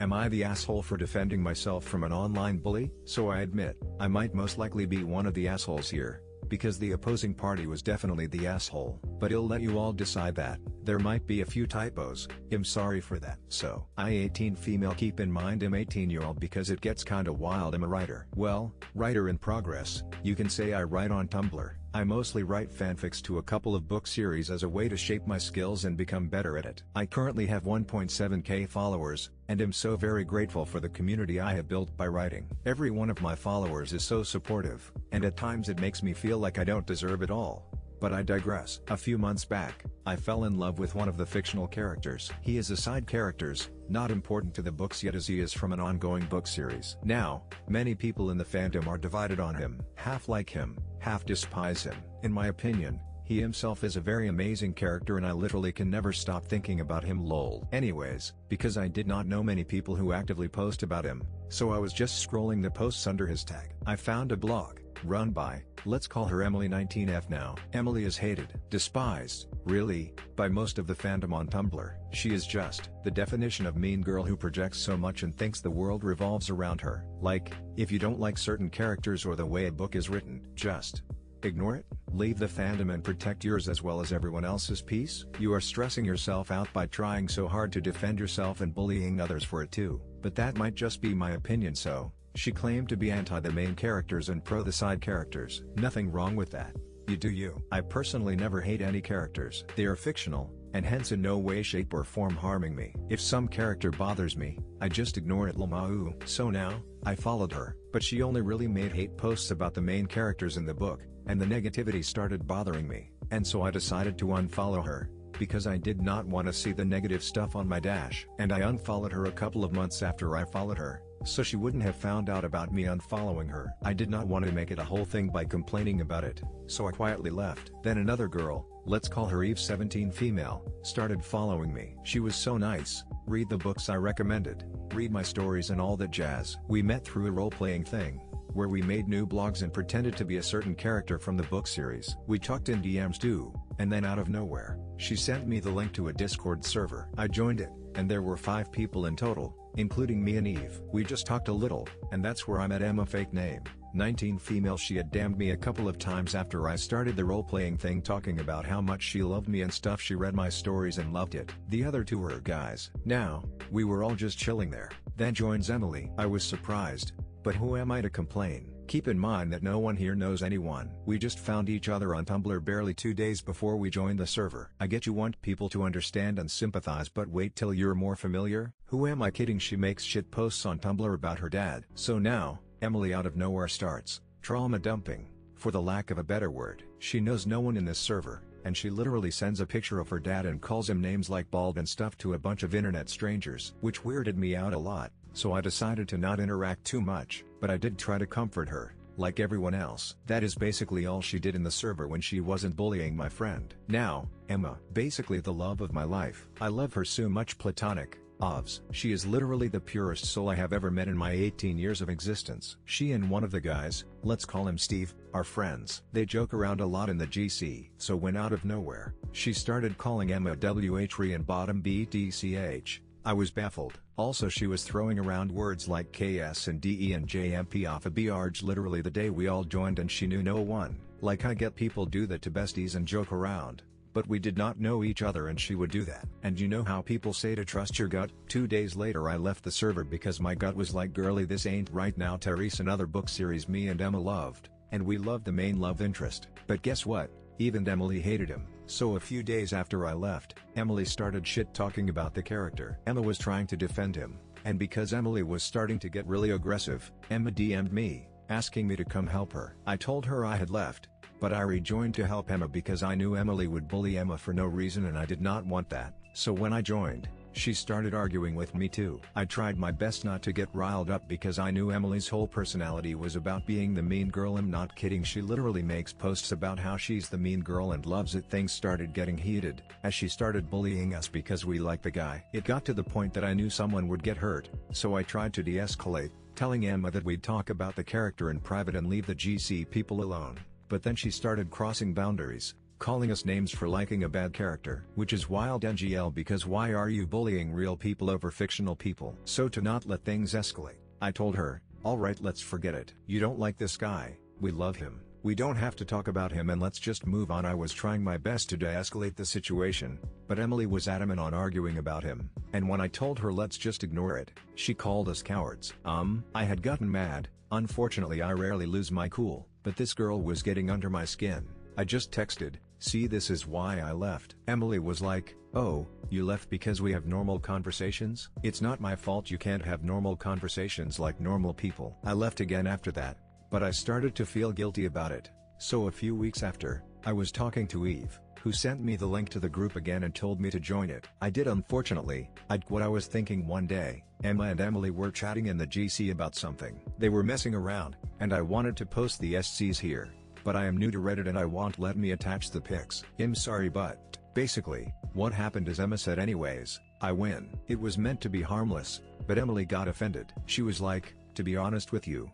Am I the asshole for defending myself from an online bully? So I admit, I might most likely be one of the assholes here, because the opposing party was definitely the asshole, but I'll let you all decide that. There might be a few typos, I'm sorry for that. So, I 18 female, keep in mind I'm 18-year-old because it gets kinda wild. I'm a writer. Well, writer in progress, you can say I write on Tumblr. I mostly write fanfics to a couple of book series as a way to shape my skills and become better at it. I currently have 1.7k followers, and am so very grateful for the community I have built by writing. Every one of my followers is so supportive, and at times it makes me feel like I don't deserve it all. But I digress. A few months back, I fell in love with one of the fictional characters. He is a side characters, not important to the books yet as he is from an ongoing book series. Now, many people in the fandom are divided on him. Half like him, half despise him. In my opinion, he himself is a very amazing character and I literally can never stop thinking about him lol. Anyways, because I did not know many people who actively post about him, so I was just scrolling the posts under his tag. I found a blog, run by, let's call her Emily19F now. Emily is hated, despised, really, by most of the fandom on Tumblr. She is just the definition of mean girl who projects so much and thinks the world revolves around her. Like, if you don't like certain characters or the way a book is written, just ignore it, leave the fandom and protect yours as well as everyone else's peace. You are stressing yourself out by trying so hard to defend yourself and bullying others for it too. But that might just be my opinion. So, she claimed to be anti the main characters and pro the side characters. Nothing wrong with that. You do you. I personally never hate any characters. They are fictional, and hence in no way shape or form harming me. If some character bothers me, I just ignore it lmao. So now, I followed her, but she only really made hate posts about the main characters in the book, and the negativity started bothering me, and so I decided to unfollow her, because I did not want to see the negative stuff on my dash. And I unfollowed her a couple of months after I followed her, so she wouldn't have found out about me unfollowing her. I did not want to make it a whole thing by complaining about it, so I quietly left. Then another girl, let's call her Eve 17 female, started following me. She was so nice, read the books I recommended, read my stories and all that jazz. We met through a role-playing thing, where we made new blogs and pretended to be a certain character from the book series. We talked in DMs too, and then out of nowhere, she sent me the link to a Discord server. I joined it, and there were 5 people in total, including me and Eve. We just talked a little, and that's where I met Emma, fake name, 19 female. She had DM'd me a couple of times after I started the role-playing thing, talking about how much she loved me and stuff. She read my stories and loved it. The other 2 were guys. Now, we were all just chilling there. Then joins Emily. I was surprised, but who am I to complain? Keep in mind that no one here knows anyone. We just found each other on Tumblr barely 2 days before we joined the server. I get you want people to understand and sympathize, but wait till you're more familiar. Who am I kidding? She makes shit posts on Tumblr about her dad. So now, Emily out of nowhere starts trauma dumping, for the lack of a better word. She knows no one in this server, and she literally sends a picture of her dad and calls him names like bald and stuff to a bunch of internet strangers, which weirded me out a lot. So I decided to not interact too much, but I did try to comfort her, like everyone else. That is basically all she did in the server when she wasn't bullying my friend. Now, Emma, basically the love of my life. I love her so much, platonic. Ovs. She is literally the purest soul I have ever met in my 18 years of existence. She and one of the guys, let's call him Steve, are friends. They joke around a lot in the GC. So when out of nowhere, she started calling Emma WH and bottom BTCH, I was baffled. Also, she was throwing around words like KS and DE and JMP off a BRG literally the day we all joined, and she knew no one. Like, I get people do that to besties and joke around, but we did not know each other and she would do that. And you know how people say to trust your gut? 2 days later I left the server because my gut was like, girly, this ain't right. Now Therese, another book series me and Emma loved, and we loved the main love interest. But guess what? Even Emily hated him. So a few days after I left, Emily started shit talking about the character. Emma was trying to defend him, and because Emily was starting to get really aggressive, Emma DM'd me, asking me to come help her. I told her I had left, but I rejoined to help Emma because I knew Emily would bully Emma for no reason and I did not want that. So when I joined, she started arguing with me too. I tried my best not to get riled up because I knew Emily's whole personality was about being the mean girl. I'm not kidding, she literally makes posts about how she's the mean girl and loves it. Things started getting heated, as she started bullying us because we liked the guy. It got to the point that I knew someone would get hurt, so I tried to de-escalate, telling Emma that we'd talk about the character in private and leave the GC people alone. But then she started crossing boundaries, calling us names for liking a bad character. Which is wild NGL, because why are you bullying real people over fictional people? So to not let things escalate, I told her, alright, let's forget it. You don't like this guy, we love him. We don't have to talk about him and let's just move on. I was trying my best to de-escalate the situation, but Emily was adamant on arguing about him, and when I told her let's just ignore it, she called us cowards. I had gotten mad. Unfortunately I rarely lose my cool, but this girl was getting under my skin. I just texted, "See, this is why I left." Emily was like, "Oh, you left because we have normal conversations?" It's not my fault you can't have normal conversations like normal people. I left again after that, but I started to feel guilty about it. So a few weeks after, I was talking to Eve, who sent me the link to the group again and told me to join it. I did. Unfortunately, what I was thinking one day, Emma and Emily were chatting in the GC about something. They were messing around, and I wanted to post the SCs here, but I am new to Reddit and I won't let me attach the pics. I'm sorry, but basically, what happened is Emma said anyways, I win. It was meant to be harmless, but Emily got offended. She was like, "To be honest with you,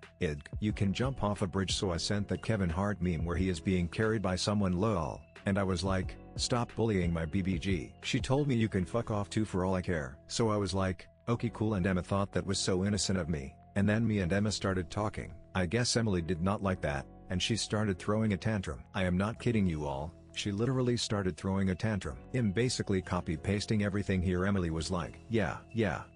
you can jump off a bridge." So I sent that Kevin Hart meme where he is being carried by someone lol, and I was like, "Stop bullying my BBG." She told me you can fuck off too for all I care. So I was like, okay cool, and Emma thought that was so innocent of me, and then me and Emma started talking. I guess Emily did not like that, and she started throwing a tantrum. I am not kidding you all. She literally started throwing a tantrum. I'm basically copy-pasting everything here. Emily was like, yeah,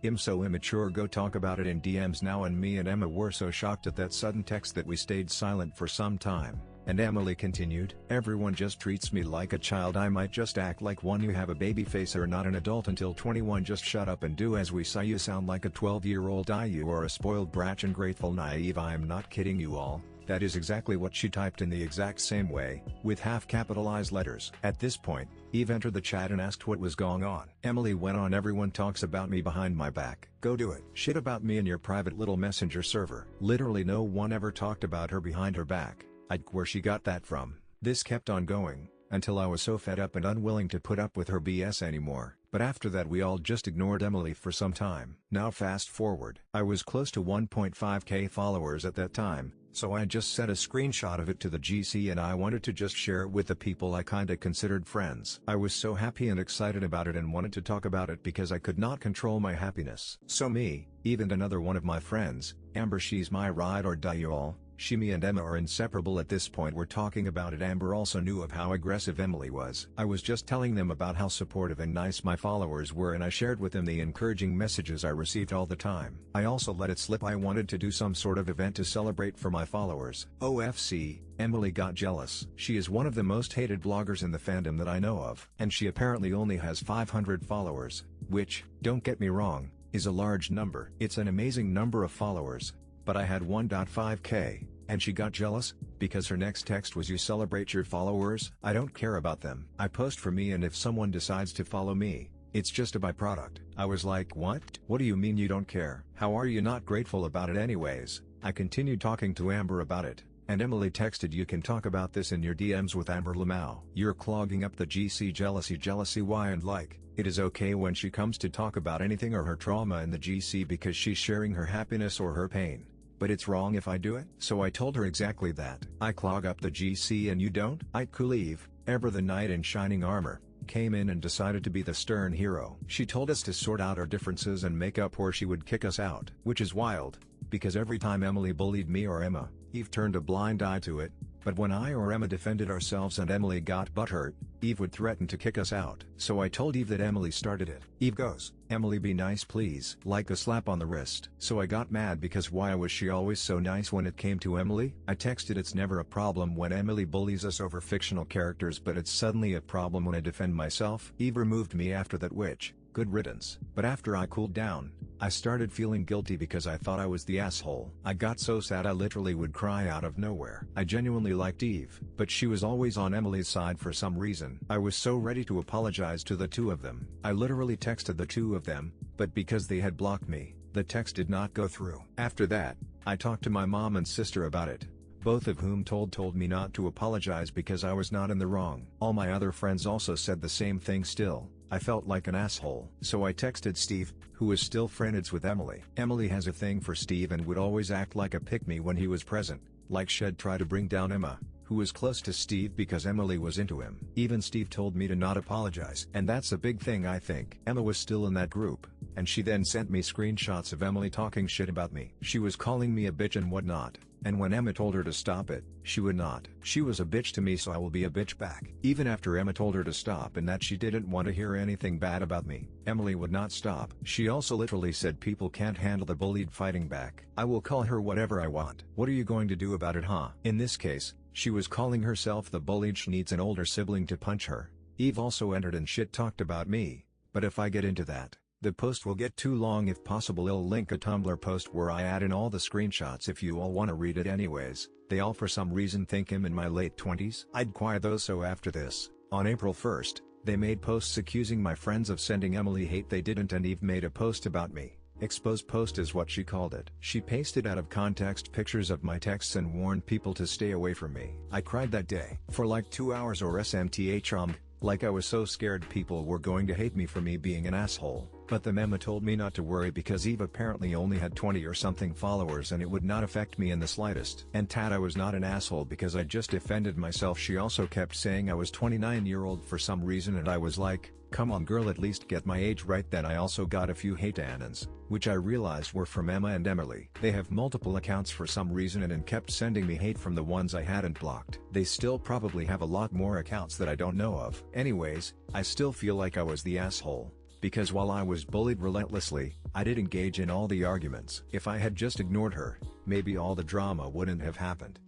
I'm so immature, go talk about it in DMs now. And me and Emma were so shocked at that sudden text that we stayed silent for some time. And Emily continued, "Everyone just treats me like a child. I might just act like one. You have a baby face or not an adult until 21. Just shut up and do as we say. You sound like a 12-year-old. You are a spoiled brat and grateful naive." I am not kidding you all. That is exactly what she typed in the exact same way, with half capitalized letters. At this point, Eve entered the chat and asked what was going on. Emily went on, "Everyone talks about me behind my back. Go do it. Shit about me in your private little messenger server." Literally no one ever talked about her behind her back. Where she got that from. This kept on going, until I was so fed up and unwilling to put up with her BS anymore. But after that we all just ignored Emily for some time. Now fast forward. I was close to 1.5k followers at that time, so I just sent a screenshot of it to the GC and I wanted to just share it with the people I kinda considered friends. I was so happy and excited about it and wanted to talk about it because I could not control my happiness. So me, even another one of my friends, Amber, she's my ride or die y'all. She, me and Emma are inseparable at this point. We're talking about it. Amber also knew of how aggressive Emily was. I was just telling them about how supportive and nice my followers were, and I shared with them the encouraging messages I received all the time. I also let it slip I wanted to do some sort of event to celebrate for my followers. OFC, Emily got jealous. She is one of the most hated bloggers in the fandom that I know of, and she apparently only has 500 followers, which, don't get me wrong, is a large number. It's an amazing number of followers. But I had 1.5k, and she got jealous, because her next text was, "You celebrate your followers? I don't care about them. I post for me, and if someone decides to follow me, it's just a byproduct." I was like, what? What do you mean you don't care? How are you not grateful about it anyways? I continued talking to Amber about it, and Emily texted, "You can talk about this in your DMs with Amber Lamau. You're clogging up the GC. Jealousy why?" And like, it is okay when she comes to talk about anything or her trauma in the GC because she's sharing her happiness or her pain. But it's wrong if I do it? So I told her exactly that. I clog up the GC and you don't? Cool. Eve, ever the knight in shining armor, came in and decided to be the stern hero. She told us to sort out our differences and make up or she would kick us out. Which is wild, because every time Emily bullied me or Emma, Eve turned a blind eye to it. But when I or Emma defended ourselves and Emily got butthurt, Eve would threaten to kick us out. So I told Eve that Emily started it. Eve goes, "Emily, be nice please." Like a slap on the wrist. So I got mad because why was she always so nice when it came to Emily? I texted, "It's never a problem when Emily bullies us over fictional characters, but it's suddenly a problem when I defend myself." Eve removed me after that, which, good riddance. But after I cooled down, I started feeling guilty because I thought I was the asshole. I got so sad I literally would cry out of nowhere. I genuinely liked Eve, but she was always on Emily's side for some reason. I was so ready to apologize to the two of them. I literally texted the two of them, but because they had blocked me, the text did not go through. After that, I talked to my mom and sister about it, both of whom told me not to apologize because I was not in the wrong. All my other friends also said the same thing. Still, I felt like an asshole. So I texted Steve, who is still friends with Emily. Emily has a thing for Steve and would always act like a pick-me when he was present, like she'd try to bring down Emma, who was close to Steve because Emily was into him. Even Steve told me to not apologize. And that's a big thing, I think. Emma was still in that group, and she then sent me screenshots of Emily talking shit about me. She was calling me a bitch and whatnot, and when Emma told her to stop it, she would not. She was a bitch to me, so I will be a bitch back. Even after Emma told her to stop and that she didn't want to hear anything bad about me, Emily would not stop. She also literally said people can't handle the bullied fighting back. I will call her whatever I want. What are you going to do about it, huh? In this case, she was calling herself the bullied. She needs an older sibling to punch her. Eve also entered and shit talked about me, but if I get into that, the post will get too long. If possible, I'll link a Tumblr post where I add in all the screenshots if you all want to read it anyways. They all for some reason think I'm in my late 20s. I'd quiet those. So after this, on April 1st, they made posts accusing my friends of sending Emily hate. They didn't, and Eve made a post about me. Exposed post is what she called it. She pasted out of context pictures of my texts and warned people to stay away from me. I cried that day for like 2 hours or SMTH like I was so scared people were going to hate me for me being an asshole. But the memo told me not to worry because Eve apparently only had 20 or something followers and it would not affect me in the slightest. And Tad, I was not an asshole because I just defended myself. She also kept saying I was 29-year-old for some reason, and I was like, come on girl, at least get my age right. Then I also got a few hate annons, which I realized were from Emma and Emily. They have multiple accounts for some reason and kept sending me hate from the ones I hadn't blocked. They still probably have a lot more accounts that I don't know of. Anyways, I still feel like I was the asshole, because while I was bullied relentlessly, I did engage in all the arguments. If I had just ignored her, maybe all the drama wouldn't have happened.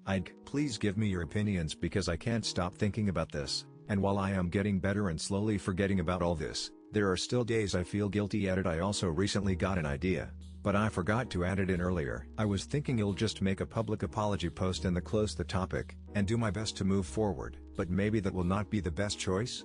Please give me your opinions because I can't stop thinking about this. And while I am getting better and slowly forgetting about all this, there are still days I feel guilty at it. I also recently got an idea, but I forgot to add it in earlier. I was thinking I'll just make a public apology post and close the topic, and do my best to move forward. But maybe that will not be the best choice.